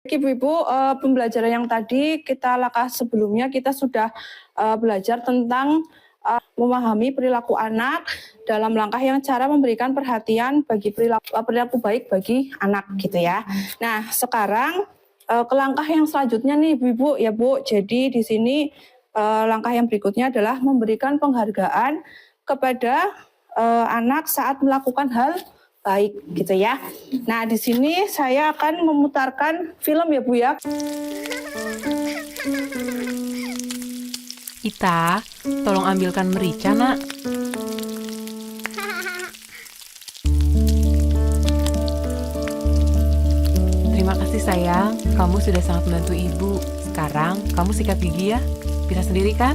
Ibu-ibu, pembelajaran yang tadi kita langkah sebelumnya kita sudah belajar tentang memahami perilaku anak dalam langkah yang cara memberikan perhatian bagi perilaku baik bagi anak gitu ya. Nah, sekarang ke langkah yang selanjutnya nih Ibu-ibu ya Bu. Jadi di sini langkah yang berikutnya adalah memberikan penghargaan kepada anak saat melakukan hal baik gitu ya. Nah, di sini saya akan memutarkan film ya Bu ya. Ita, tolong ambilkan merica, Nak. Terima kasih sayang, kamu sudah sangat membantu Ibu. Sekarang kamu sikat gigi ya. Bisa sendiri kan?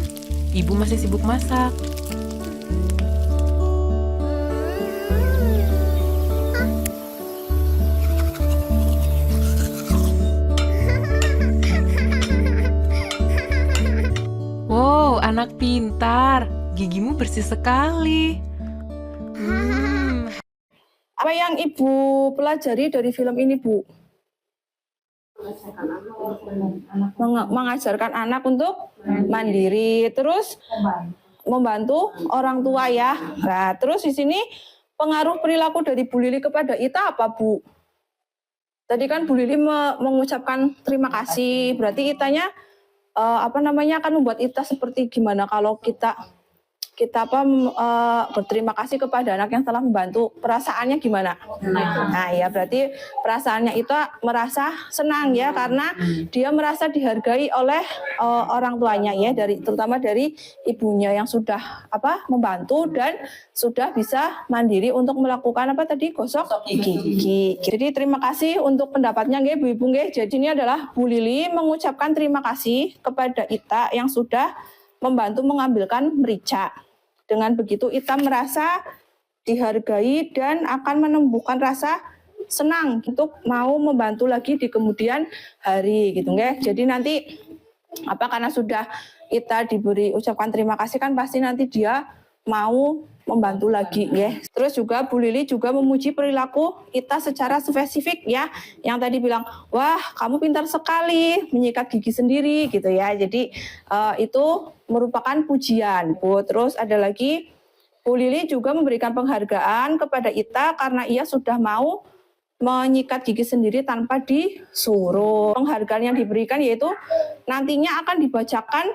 Ibu masih sibuk masak. Wow, anak pintar. Gigimu bersih sekali. Apa yang Ibu pelajari dari film ini, Bu? Mengajarkan anak untuk mandiri, terus membantu orang tua ya. Nah, terus di sini pengaruh perilaku dari Bu Lili kepada Ita apa, Bu? Tadi kan Bu Lili mengucapkan terima kasih, berarti Itanya akan membuat Ita seperti gimana kalau kita berterima kasih kepada anak yang telah membantu, perasaannya gimana? Nah ya berarti perasaannya itu merasa senang ya, karena dia merasa dihargai oleh orang tuanya ya, terutama dari ibunya yang sudah membantu dan sudah bisa mandiri untuk melakukan gosok gigi. Jadi terima kasih untuk pendapatnya nggih Bu Ibu nggih. Jadi ini adalah Bu Lili mengucapkan terima kasih kepada Ita yang sudah membantu mengambilkan merica. Dengan begitu Ita merasa dihargai dan akan menumbuhkan rasa senang untuk mau membantu lagi di kemudian hari gitu nggih. Jadi nanti karena sudah Ita diberi ucapan terima kasih kan pasti nanti dia mau membantu lagi ya. Terus juga Bu Lili juga memuji perilaku Ita secara spesifik ya. Yang tadi bilang, wah kamu pintar sekali menyikat gigi sendiri gitu ya. Jadi itu merupakan pujian. Bu. Terus ada lagi Bu Lili juga memberikan penghargaan kepada Ita karena ia sudah mau menyikat gigi sendiri tanpa disuruh. Penghargaan yang diberikan yaitu nantinya akan dibacakan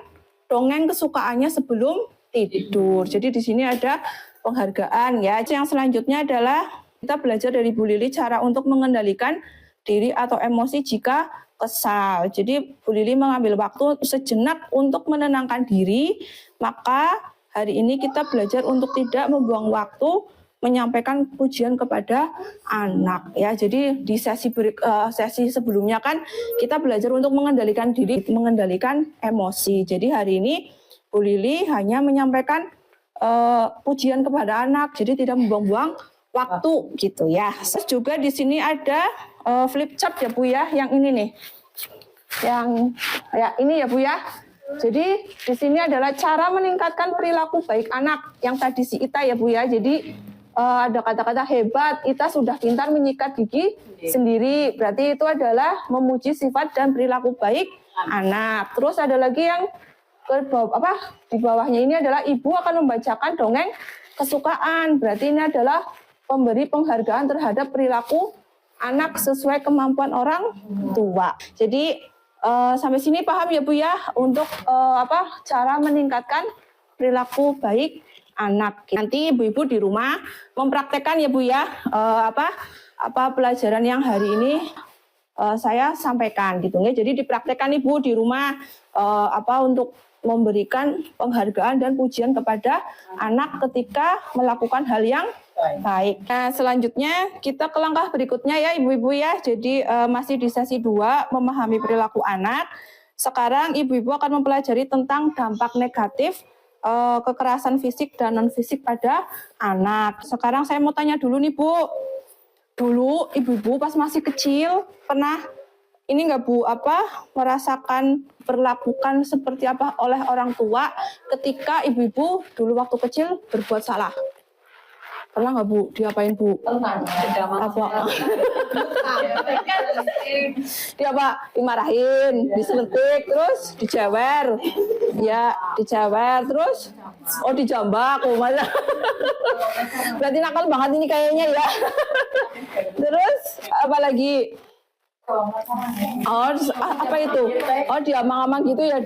dongeng kesukaannya sebelum tidur. Jadi di sini ada penghargaan ya. Yang selanjutnya adalah kita belajar dari Bu Lili cara untuk mengendalikan diri atau emosi jika kesal. Jadi Bu Lili mengambil waktu sejenak untuk menenangkan diri. Maka hari ini kita belajar untuk tidak membuang waktu menyampaikan pujian kepada anak ya. Jadi di sesi sebelumnya kan kita belajar untuk mengendalikan diri, mengendalikan emosi. Jadi hari ini Bu Lili hanya menyampaikan pujian kepada anak, jadi tidak membuang-buang waktu gitu ya. Terus juga di sini ada flip chart ya Bu ya, yang ini nih, yang ya ini ya Bu ya. Jadi di sini adalah cara meningkatkan perilaku baik anak yang tadi si Ita ya Bu ya. Jadi ada kata-kata hebat, Ita sudah pintar menyikat gigi sendiri. Berarti itu adalah memuji sifat dan perilaku baik anak. Terus ada lagi yang di bawahnya ini adalah ibu akan membacakan dongeng kesukaan. Berarti ini adalah pemberi penghargaan terhadap perilaku anak sesuai kemampuan orang tua. Jadi sampai sini paham ya Bu ya untuk cara meningkatkan perilaku baik anak. Nanti ibu-ibu di rumah mempraktekkan ya Bu ya pelajaran yang hari ini saya sampaikan gitu ya. Jadi dipraktekkan Ibu di rumah untuk memberikan penghargaan dan pujian kepada anak ketika melakukan hal yang baik. Nah, selanjutnya kita ke langkah berikutnya ya Ibu-ibu ya. Jadi masih di sesi 2 memahami perilaku anak. Sekarang Ibu-ibu akan mempelajari tentang dampak negatif kekerasan fisik dan non fisik pada anak. Sekarang saya mau tanya dulu nih Bu. Dulu Ibu-ibu pas masih kecil pernah ini nggak Bu merasakan perlakukan seperti apa oleh orang tua ketika ibu-ibu dulu waktu kecil berbuat salah? Pernah nggak Bu? Diapain Bu? Apa? Dia apa? Dimarahin, diselentik, terus dijewer. Ya, dijewer, terus dijambak. Malah. Berarti nakal banget ini kayaknya ya. Terus apa lagi? Apa itu? Diamang-amang gitu ya,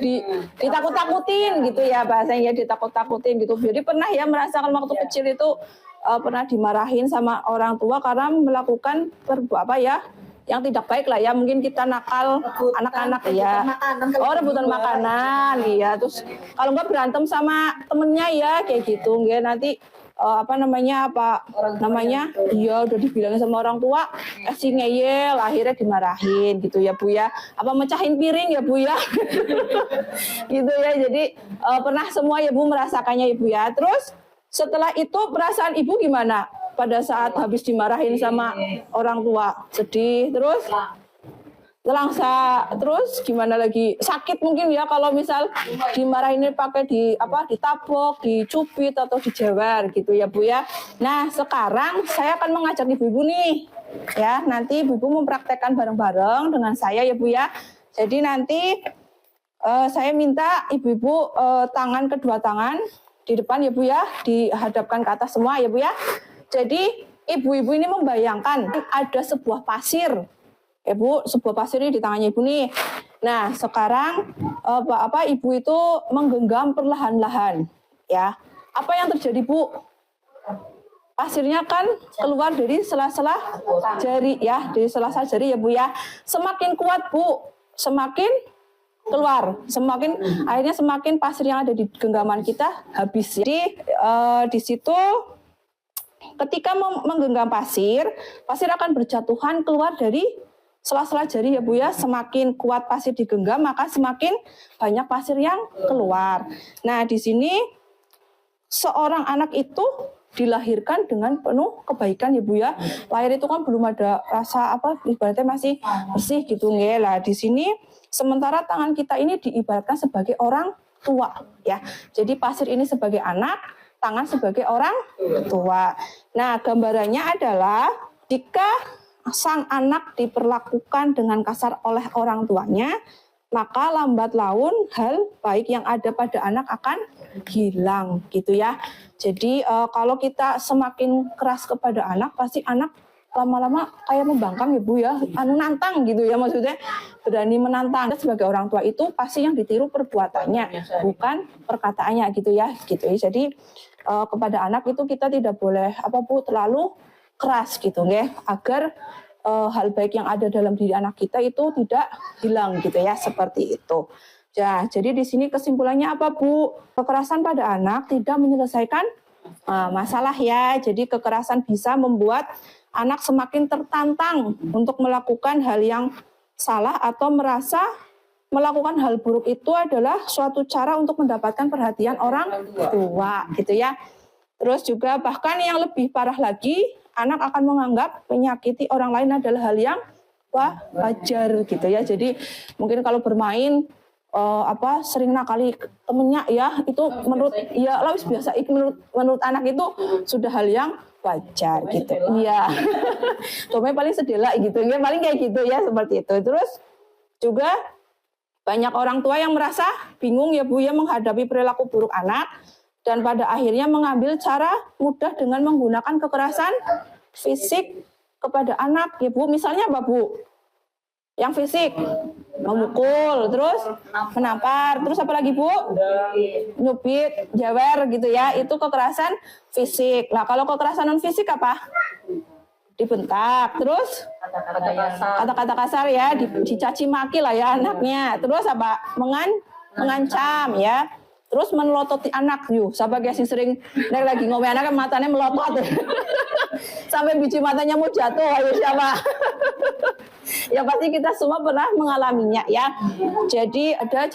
ditakut-takutin gitu ya, bahasanya ditakut-takutin gitu. Jadi pernah ya merasakan waktu kecil itu pernah dimarahin sama orang tua karena melakukan yang tidak baik lah ya, mungkin kita nakal anak-anak ya. Rebutan makanan ya. Terus kalau enggak berantem sama temennya ya kayak gitu, nggak nanti dia udah dibilangin sama orang tua si ngeyel, akhirnya dimarahin gitu ya Bu ya, apa mecahin piring ya Bu ya. Gitu ya. Jadi pernah semua ya Bu merasakannya ya Bu ya. Terus setelah itu perasaan Ibu gimana pada saat habis dimarahin sama orang tua? Sedih, terus Langsa, terus gimana lagi? Sakit mungkin ya kalau misal dimarahin pakai ditabok, dicubit atau dijewer gitu ya Bu ya. Nah, sekarang saya akan mengajak Ibu-ibu nih ya, nanti Ibu-ibu mempraktekkan bareng-bareng dengan saya ya Bu ya. Jadi nanti saya minta Ibu-ibu kedua tangan di depan ya Bu ya, dihadapkan ke atas semua ya Bu ya. Jadi Ibu-ibu ini membayangkan ada sebuah pasir. Ya Bu, sebuah pasir ini di tangannya Ibu nih. Nah, sekarang Ibu itu menggenggam perlahan-lahan ya. Apa yang terjadi Bu? Pasirnya kan keluar dari sela-sela jari ya, dari sela-sela jari ya Bu ya. Semakin kuat Bu, semakin keluar, akhirnya semakin pasir yang ada di genggaman kita habis. Jadi di situ ketika menggenggam pasir akan berjatuhan keluar dari sela-sela jari ya Bu ya. Semakin kuat pasir digenggam, maka semakin banyak pasir yang keluar. Nah, di sini seorang anak itu dilahirkan dengan penuh kebaikan ya Bu ya. Lahir itu kan belum ada rasa ibaratnya masih bersih gitu nggih. Lah di sini sementara tangan kita ini diibaratkan sebagai orang tua ya. Jadi pasir ini sebagai anak, tangan sebagai orang tua. Nah, gambarannya adalah jika sang anak diperlakukan dengan kasar oleh orang tuanya, maka lambat laun hal baik yang ada pada anak akan hilang gitu ya. Jadi kalau kita semakin keras kepada anak, pasti anak lama-lama kayak membangkang ya Bu ya, nantang gitu ya, maksudnya berani menantang. Sebagai orang tua itu pasti yang ditiru perbuatannya, bukan perkataannya gitu ya. Jadi kepada anak itu kita tidak boleh Bu terlalu keras gitu ya, agar hal baik yang ada dalam diri anak kita itu tidak hilang gitu ya, seperti itu. Ya, jadi di sini kesimpulannya apa Bu? Kekerasan pada anak tidak menyelesaikan masalah ya. Jadi kekerasan bisa membuat anak semakin tertantang untuk melakukan hal yang salah atau merasa melakukan hal buruk itu adalah suatu cara untuk mendapatkan perhatian orang tua gitu ya. Terus juga bahkan yang lebih parah lagi, anak akan menganggap menyakiti orang lain adalah hal yang wajar gitu ya. Jadi mungkin kalau bermain sering nakali temennya ya, itu menurut ya lawis biasa, menurut anak itu sudah hal yang wajar gitu. Iya. Cuma paling sedela gitu ya, paling kayak gitu ya, seperti itu. Terus juga banyak orang tua yang merasa bingung ya Bu ya menghadapi perilaku buruk anak, dan pada akhirnya mengambil cara mudah dengan menggunakan kekerasan fisik kepada anak ya Bu. Misalnya apa Bu? Yang fisik, memukul, terus menampar, terus apa lagi Bu? Nyubit, jewer gitu ya, itu kekerasan fisik. Nah kalau kekerasan non fisik apa? Dibentak, terus kata-kata kasar ya, dicaci maki lah ya anaknya. Terus apa? Mengancam ya. Terus melototi anak, siapa guys yang sering lagi ngomong anaknya matanya melotot. Sampai biji matanya mau jatuh, ayo siapa? Ya pasti kita semua pernah mengalaminya ya. Jadi ada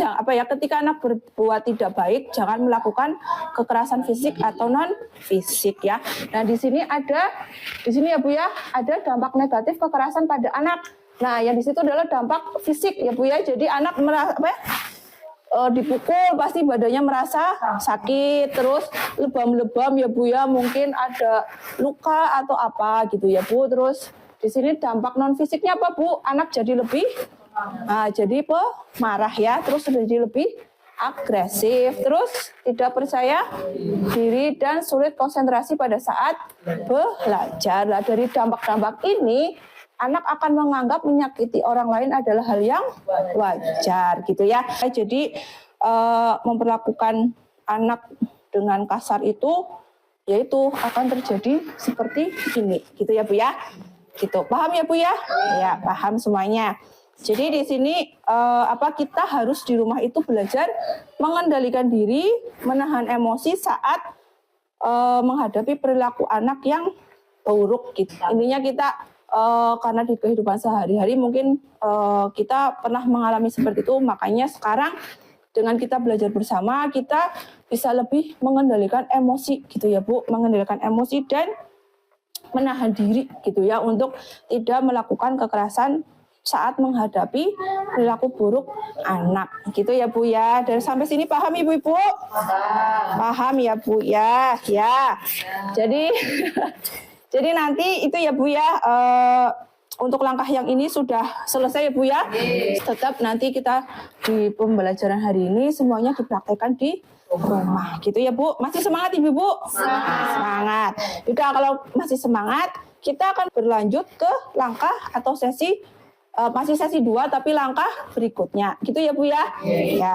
ketika anak berbuat tidak baik, jangan melakukan kekerasan fisik atau non fisik ya. Nah di sini ya Bu ya, ada dampak negatif kekerasan pada anak. Nah yang di situ adalah dampak fisik ya Bu ya. Jadi anak dipukul pasti badannya merasa sakit, terus lebam-lebam ya Bu ya, mungkin ada luka atau apa gitu ya Bu. Terus di sini dampak non fisiknya apa Bu? Anak jadi lebih jadi pemarah ya, terus jadi lebih agresif, terus tidak percaya diri dan sulit konsentrasi pada saat belajar. Nah, dari dampak-dampak ini anak akan menganggap menyakiti orang lain adalah hal yang wajar gitu ya. Jadi memperlakukan anak dengan kasar itu yaitu akan terjadi seperti ini gitu ya Bu ya. Gitu. Paham ya Bu ya? Ya, paham semuanya. Jadi di sini kita harus di rumah itu belajar mengendalikan diri, menahan emosi saat menghadapi perilaku anak yang buruk gitu. Intinya kita karena di kehidupan sehari-hari mungkin kita pernah mengalami seperti itu, makanya sekarang dengan kita belajar bersama kita bisa lebih mengendalikan emosi gitu ya Bu, mengendalikan emosi dan menahan diri gitu ya untuk tidak melakukan kekerasan saat menghadapi perilaku buruk anak gitu ya Bu ya. Dan sampai sini paham Ibu-ibu? Paham ya Bu ya. Ya. Jadi nanti itu ya Bu ya, untuk langkah yang ini sudah selesai ya Bu ya. Tetap nanti kita di pembelajaran hari ini semuanya dipraktekkan di rumah gitu ya Bu. Masih semangat Ibu-ibu? Semangat. Udah, kalau masih semangat, kita akan berlanjut ke langkah atau sesi, masih sesi 2 tapi langkah berikutnya. Gitu ya Bu ya? Ya.